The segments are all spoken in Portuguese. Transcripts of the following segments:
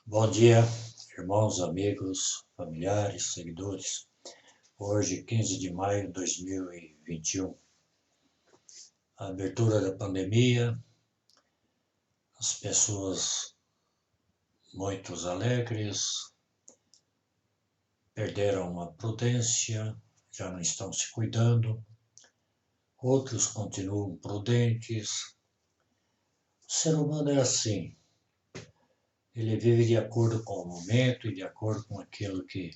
Bom dia, irmãos, amigos, familiares, seguidores. Hoje, 15 de maio de 2021, a abertura da pandemia, as pessoas muito alegres perderam a prudência, já não estão se cuidando, outros continuam prudentes. O ser humano é assim, ele vive de acordo com o momento e de acordo com aquilo que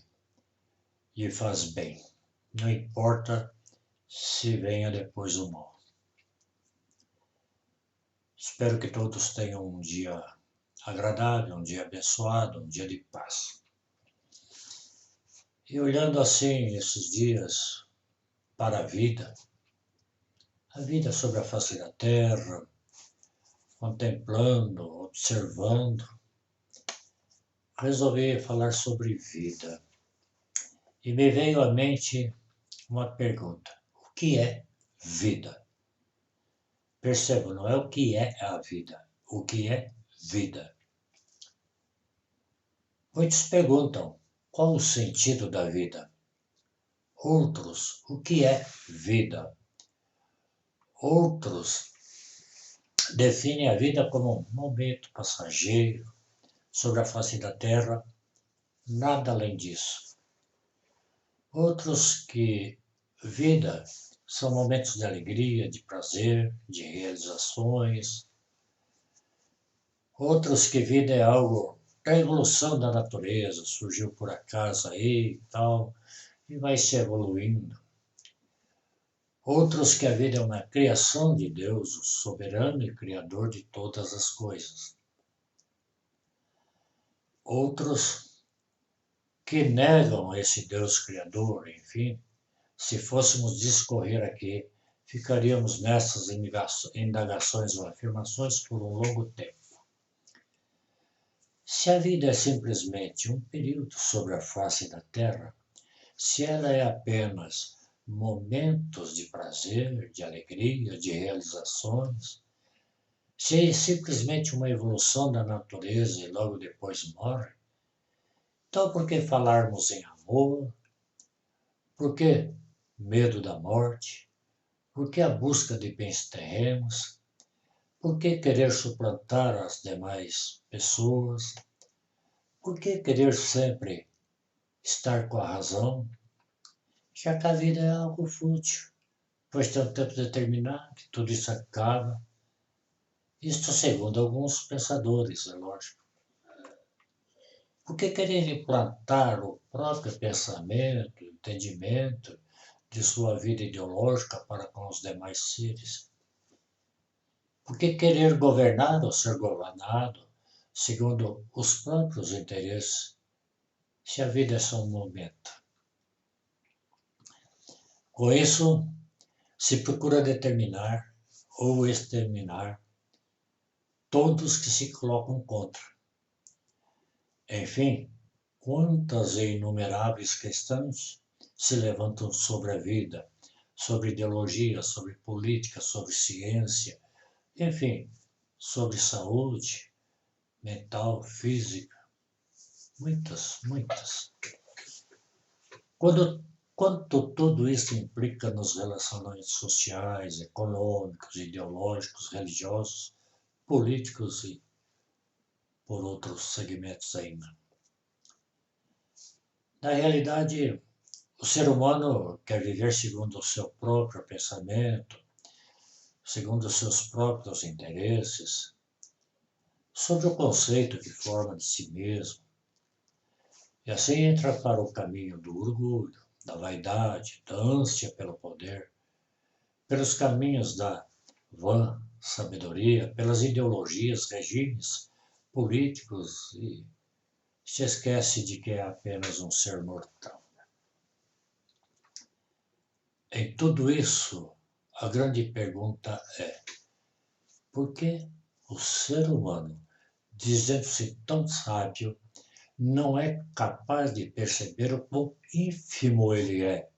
lhe faz bem. Não importa se venha depois o mal. Espero que todos tenham um dia agradável, um dia abençoado, um dia de paz. E olhando assim esses dias para a vida sobre a face da terra, contemplando, observando, resolvi falar sobre vida. E me veio à mente uma pergunta: o que é vida? Percebo, não é o que é a vida, o que é vida. Muitos perguntam qual o sentido da vida. Outros, o que é vida? Outros definem a vida como um momento passageiro sobre a face da terra, nada além disso. Outros que vida são momentos de alegria, de prazer, de realizações. Outros que vida é algo da evolução da natureza, surgiu por acaso aí e tal, e vai se evoluindo. Outros que a vida é uma criação de Deus, o soberano e criador de todas as coisas. Outros que negam esse Deus criador, enfim, se fôssemos discorrer aqui, ficaríamos nessas indagações ou afirmações por um longo tempo. Se a vida é simplesmente um período sobre a face da Terra, se ela é apenas momentos de prazer, de alegria, de realizações, se é simplesmente uma evolução da natureza e logo depois morre, então por que falarmos em amor? Por que medo da morte? Por que a busca de bens terrenos? Por que querer suplantar as demais pessoas? Por que querer sempre estar com a razão? Já que a vida é algo fútil, pois tem um tempo determinado, que tudo isso acaba. Isto segundo alguns pensadores, é lógico. Por que querer implantar o próprio pensamento, entendimento de sua vida ideológica para com os demais seres? Por que querer governar ou ser governado segundo os próprios interesses, se a vida é só um momento? Com isso, se procura determinar ou exterminar todos que se colocam contra. Enfim, quantas e inumeráveis questões se levantam sobre a vida, sobre ideologia, sobre política, sobre ciência, enfim, sobre saúde mental, física, muitas, muitas. Quanto tudo isso implica nos relacionamentos sociais, econômicos, ideológicos, religiosos, políticos e por outros segmentos ainda. Na realidade, o ser humano quer viver segundo o seu próprio pensamento, segundo os seus próprios interesses, sobre o conceito que forma de si mesmo, e assim entra para o caminho do orgulho, da vaidade, da ânsia pelo poder, pelos caminhos da vã sabedoria, pelas ideologias, regimes políticos e se esquece de que é apenas um ser mortal. Em tudo isso, a grande pergunta é: por que o ser humano, dizendo-se tão sábio, não é capaz de perceber o quão ínfimo ele é,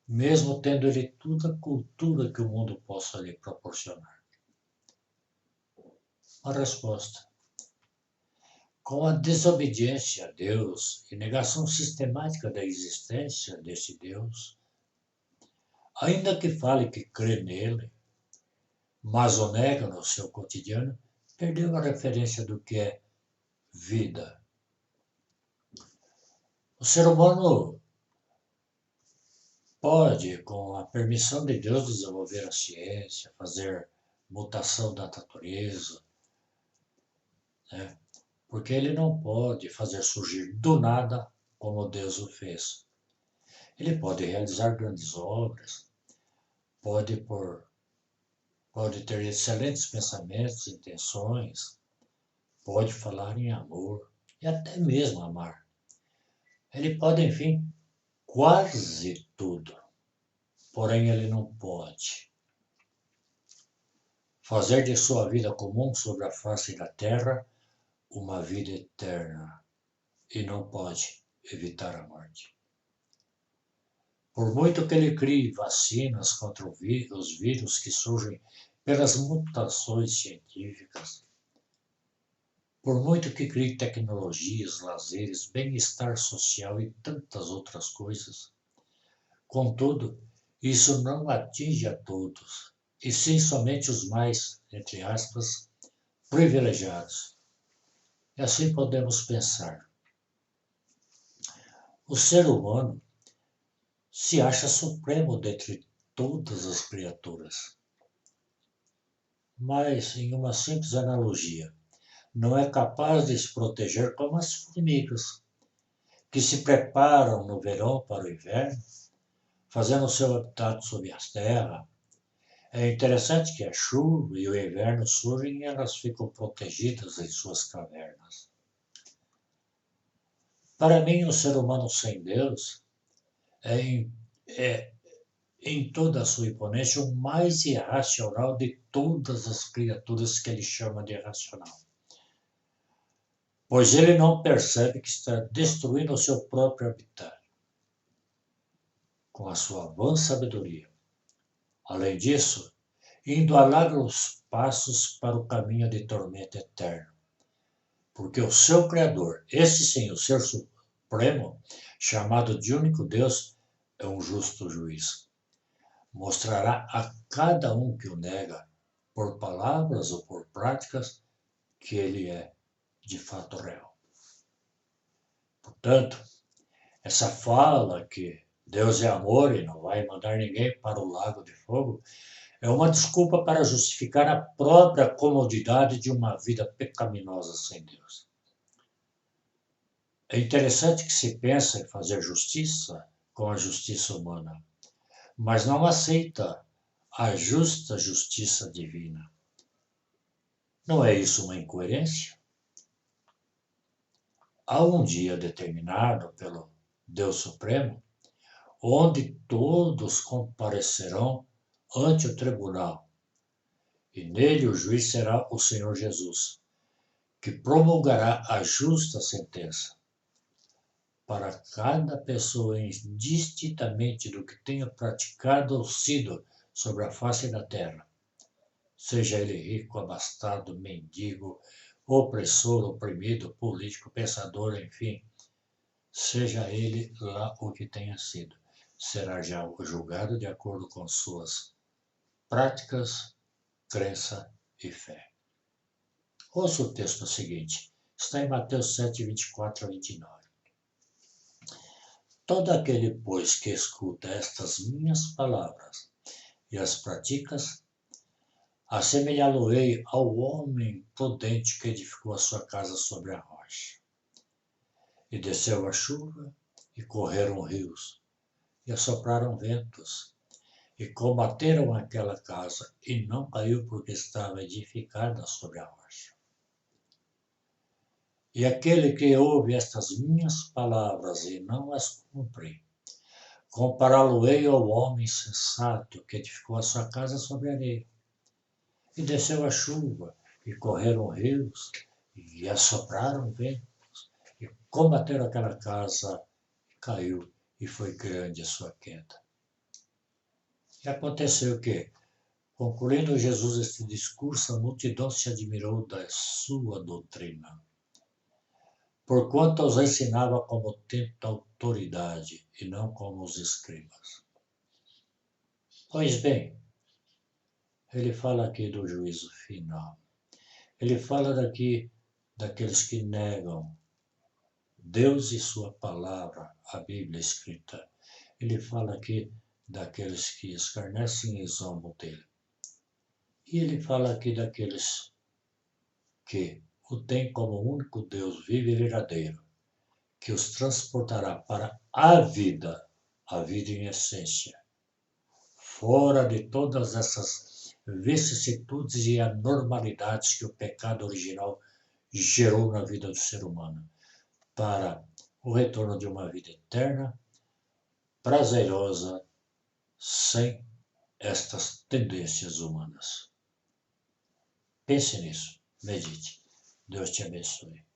mesmo tendo ele toda a cultura que o mundo possa lhe proporcionar? A resposta: Com a desobediência a Deus e negação sistemática da existência desse Deus, ainda que fale que crê nele, mas o nega no seu cotidiano, perdeu a referência do que é vida. O ser humano pode, com a permissão de Deus, desenvolver a ciência, fazer mutação da natureza, né? Porque ele não pode fazer surgir do nada como Deus o fez. Ele pode realizar grandes obras, pode ter excelentes pensamentos, intenções, pode falar em amor e até mesmo amar. Ele pode, enfim, quase tudo. Porém, ele não pode fazer de sua vida comum sobre a face da terra uma vida eterna. E não pode evitar a morte. Por muito que ele crie vacinas contra os vírus que surgem pelas mutações científicas, por muito que crie tecnologias, lazeres, bem-estar social e tantas outras coisas, contudo, isso não atinge a todos, e sim somente os mais, entre aspas, privilegiados. E assim podemos pensar. O ser humano se acha supremo dentre todas as criaturas. Mas, em uma simples analogia, não é capaz de se proteger como as formigas, que se preparam no verão para o inverno, fazendo seu habitat sob a terra. É interessante que a chuva e o inverno surgem e elas ficam protegidas em suas cavernas. Para mim, o ser humano sem Deus é em toda a sua imponência, o mais irracional de todas as criaturas que ele chama de irracional. Pois ele não percebe que está destruindo o seu próprio habitat, com a sua vã sabedoria. Além disso, indo a largos passos para o caminho de tormento eterno. Porque o seu Criador, esse sim, o Ser Supremo, chamado de único Deus, é um justo juiz. Mostrará a cada um que o nega, por palavras ou por práticas, que ele é de fato real. Portanto, essa fala que Deus é amor e não vai mandar ninguém para o lago de fogo é uma desculpa para justificar a própria comodidade de uma vida pecaminosa sem Deus. É interessante que se pensa em fazer justiça com a justiça humana, mas não aceita a justa justiça divina. Não é isso uma incoerência? Há um dia determinado pelo Deus Supremo, onde todos comparecerão ante o tribunal, e nele o juiz será o Senhor Jesus, que promulgará a justa sentença para cada pessoa indistintamente do que tenha praticado ou sido sobre a face da terra, seja ele rico, abastado, mendigo, opressor, oprimido, político, pensador, enfim, seja ele lá o que tenha sido, será já julgado de acordo com suas práticas, crença e fé. Ouça o texto seguinte, está em Mateus 7, 24 a 29. Todo aquele, pois, que escuta estas minhas palavras e as praticas, assemelhá-lo-ei ao homem prudente que edificou a sua casa sobre a rocha. E desceu a chuva, e correram rios, e assopraram ventos, e combateram aquela casa, e não caiu porque estava edificada sobre a rocha. E aquele que ouve estas minhas palavras e não as cumpre, compará-lo-ei ao homem sensato que edificou a sua casa sobre a areia. E desceu a chuva, e correram rios, e assopraram ventos, e combateram aquela casa, caiu, e foi grande a sua queda. E aconteceu que, concluindo Jesus este discurso, a multidão se admirou da sua doutrina. porquanto os ensinava como tendo autoridade e não como os escribas. Pois bem, ele fala aqui do juízo final. Ele fala daqui daqueles que negam Deus e sua palavra, a Bíblia escrita. Ele fala aqui daqueles que escarnecem e zombam dele. E ele fala aqui daqueles que o têm como único Deus vivo e verdadeiro, que os transportará para a vida em essência, fora de todas essas vicissitudes e anormalidades que o pecado original gerou na vida do ser humano, para o retorno de uma vida eterna, prazerosa, sem estas tendências humanas. Pense nisso, medite. Deus te abençoe.